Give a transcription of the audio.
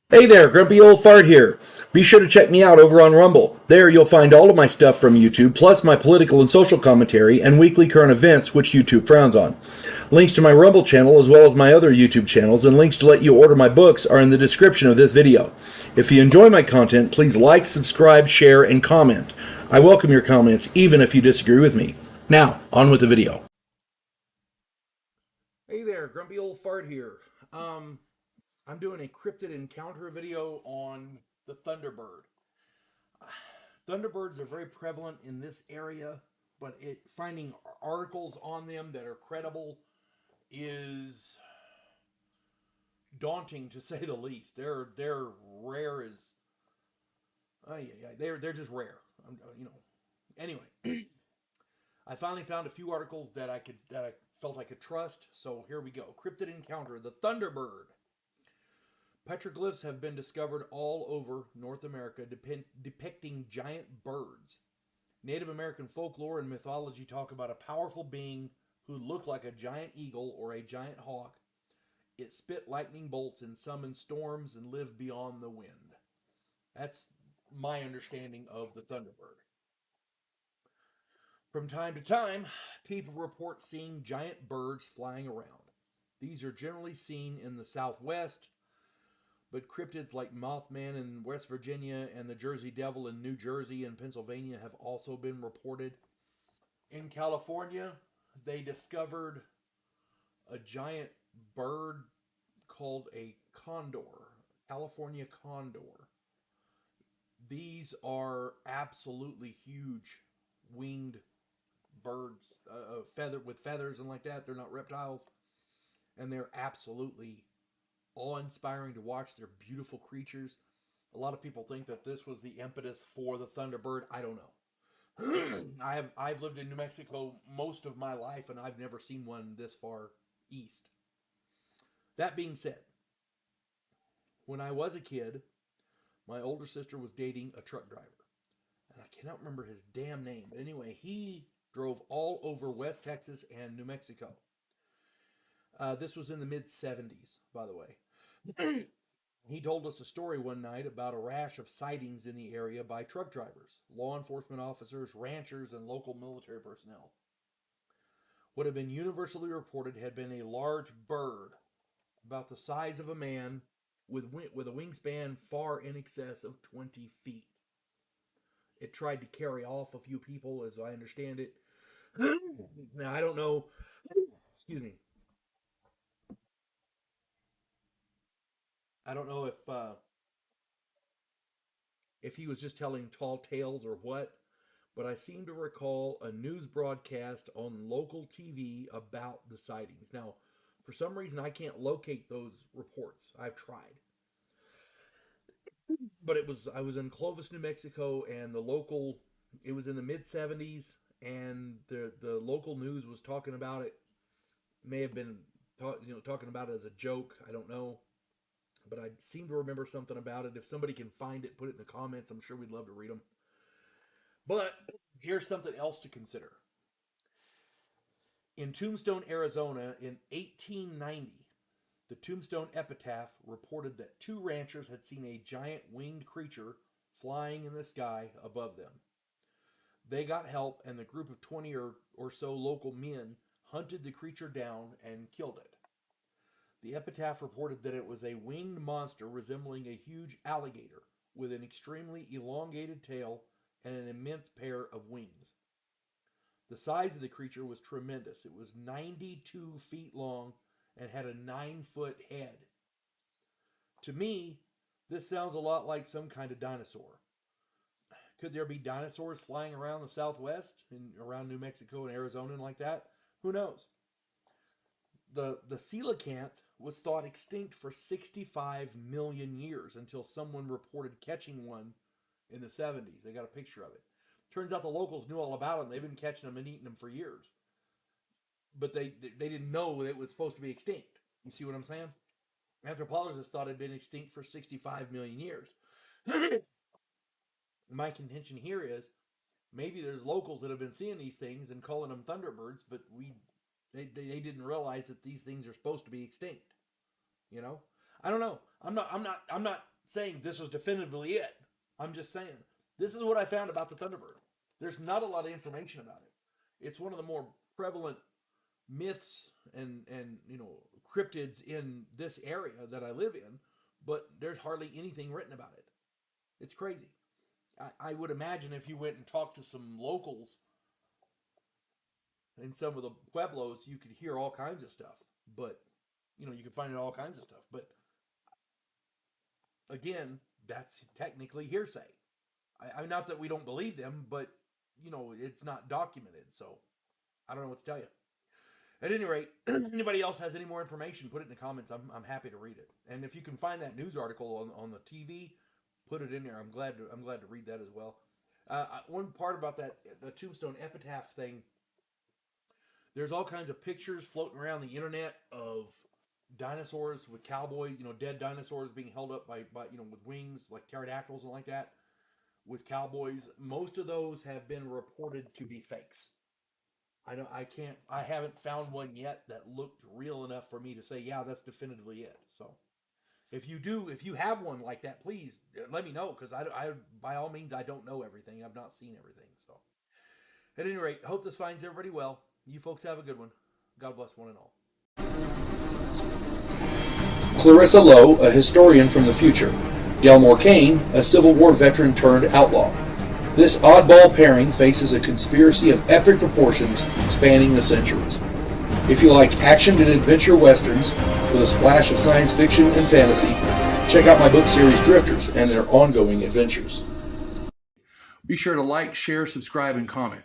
Hey there, Grumpy Old Fart here. Be sure to check me out over on Rumble. There you'll find all of my stuff from YouTube, plus my political and social commentary and weekly current events, which YouTube frowns on. Links to my Rumble channel, as well as my other YouTube channels, and links to let you order my books are in the description of this video. If you enjoy my content, please like, subscribe, share, and comment. I welcome your comments, even if you disagree with me. Now, on with the video. Hey there, Grumpy Old Fart here. I'm doing a cryptid encounter video on the Thunderbird. Thunderbirds are very prevalent in this area, but finding articles on them that are credible is daunting to say the least. They're rare as yeah, they're just rare. You know. Anyway, I finally found a few articles that I felt I could trust. So here we go. Cryptid encounter, the Thunderbird. Petroglyphs have been discovered all over North America depicting giant birds. Native American folklore and mythology talk about a powerful being who looked like a giant eagle or a giant hawk. It spit lightning bolts and summoned storms and lived beyond the wind. That's my understanding of the Thunderbird. From time to time, people report seeing giant birds flying around. These are generally seen in the Southwest, but cryptids like Mothman in West Virginia and the Jersey Devil in New Jersey and Pennsylvania have also been reported. In California, they discovered a giant bird called a condor, California condor. These are absolutely huge winged birds, feather with feathers and like that. They're not reptiles, and they're absolutely awe-inspiring to watch. They're beautiful creatures. A lot of people think that this was the impetus for the Thunderbird. I don't know. I've lived in New Mexico most of my life, and I've never seen one this far east. That being said, when I was a kid, my older sister was dating a truck driver, and I cannot remember his damn name. But anyway, he drove all over West Texas and New Mexico. This was in the mid 70s, by the way. He told us a story one night about a rash of sightings in the area by truck drivers, law enforcement officers, ranchers, and local military personnel. What had been universally reported had been a large bird about the size of a man with a wingspan far in excess of 20 feet. It tried to carry off a few people, as I understand it. Now, I don't know. Excuse me. I don't know if he was just telling tall tales or what, but I seem to recall a news broadcast on local TV about the sightings. Now, for some reason, I can't locate those reports. I've tried, but I was in Clovis, New Mexico, and the local. It was in the mid '70s, and the local news was talking about it. May have been talking about it as a joke. I don't know, but I seem to remember something about it. If somebody can find it, put it in the comments. I'm sure we'd love to read them. But here's something else to consider. In Tombstone, Arizona, in 1890, the Tombstone Epitaph reported that two ranchers had seen a giant winged creature flying in the sky above them. They got help, and the group of 20 or so local men hunted the creature down and killed it. The epitaph reported that it was a winged monster resembling a huge alligator with an extremely elongated tail and an immense pair of wings. The size of the creature was tremendous. It was 92 feet long and had a 9-foot head. To me, this sounds a lot like some kind of dinosaur. Could there be dinosaurs flying around the Southwest and around New Mexico and Arizona and like that? Who knows? The coelacanth was thought extinct for 65 million years until someone reported catching one in the 70s. They got a picture of it. Turns out the locals knew all about them. They've been catching them and eating them for years, but they didn't know it was supposed to be extinct. You see what I'm saying? Anthropologists thought it had been extinct for 65 million years. My contention here is maybe there's locals that have been seeing these things and calling them thunderbirds, but they didn't realize that these things are supposed to be extinct. You know, I don't know. I'm not saying this is definitively it. I'm just saying this is what I found about the Thunderbird. There's not a lot of information about it. It's one of the more prevalent myths and cryptids in this area that I live in, but there's hardly anything written about it. It's crazy. I would imagine if you went and talked to some locals in some of the pueblos, you could hear all kinds of stuff. But you can find all kinds of stuff. But again, that's technically hearsay. I not that we don't believe them, but it's not documented, so I don't know what to tell you. At any rate, anybody else has any more information, put it in the comments. I'm happy to read it. And if you can find that news article on the TV, put it in there. I'm glad to read that as well. One part about the tombstone epitaph thing. There's all kinds of pictures floating around the internet of dinosaurs with cowboys, dead dinosaurs being held up by with wings like pterodactyls and like that, with cowboys. Most of those have been reported to be fakes. I haven't found one yet that looked real enough for me to say, yeah, that's definitively it. So if you have one like that, please let me know, because I by all means, I don't know everything. I've not seen everything. So at any rate, hope this finds everybody well. You folks have a good one. God bless one and all. Clarissa Lowe, a historian from the future. Delmore Kane, a Civil War veteran turned outlaw. This oddball pairing faces a conspiracy of epic proportions spanning the centuries. If you like action and adventure westerns with a splash of science fiction and fantasy, check out my book series Drifters and their ongoing adventures. Be sure to like, share, subscribe, and comment.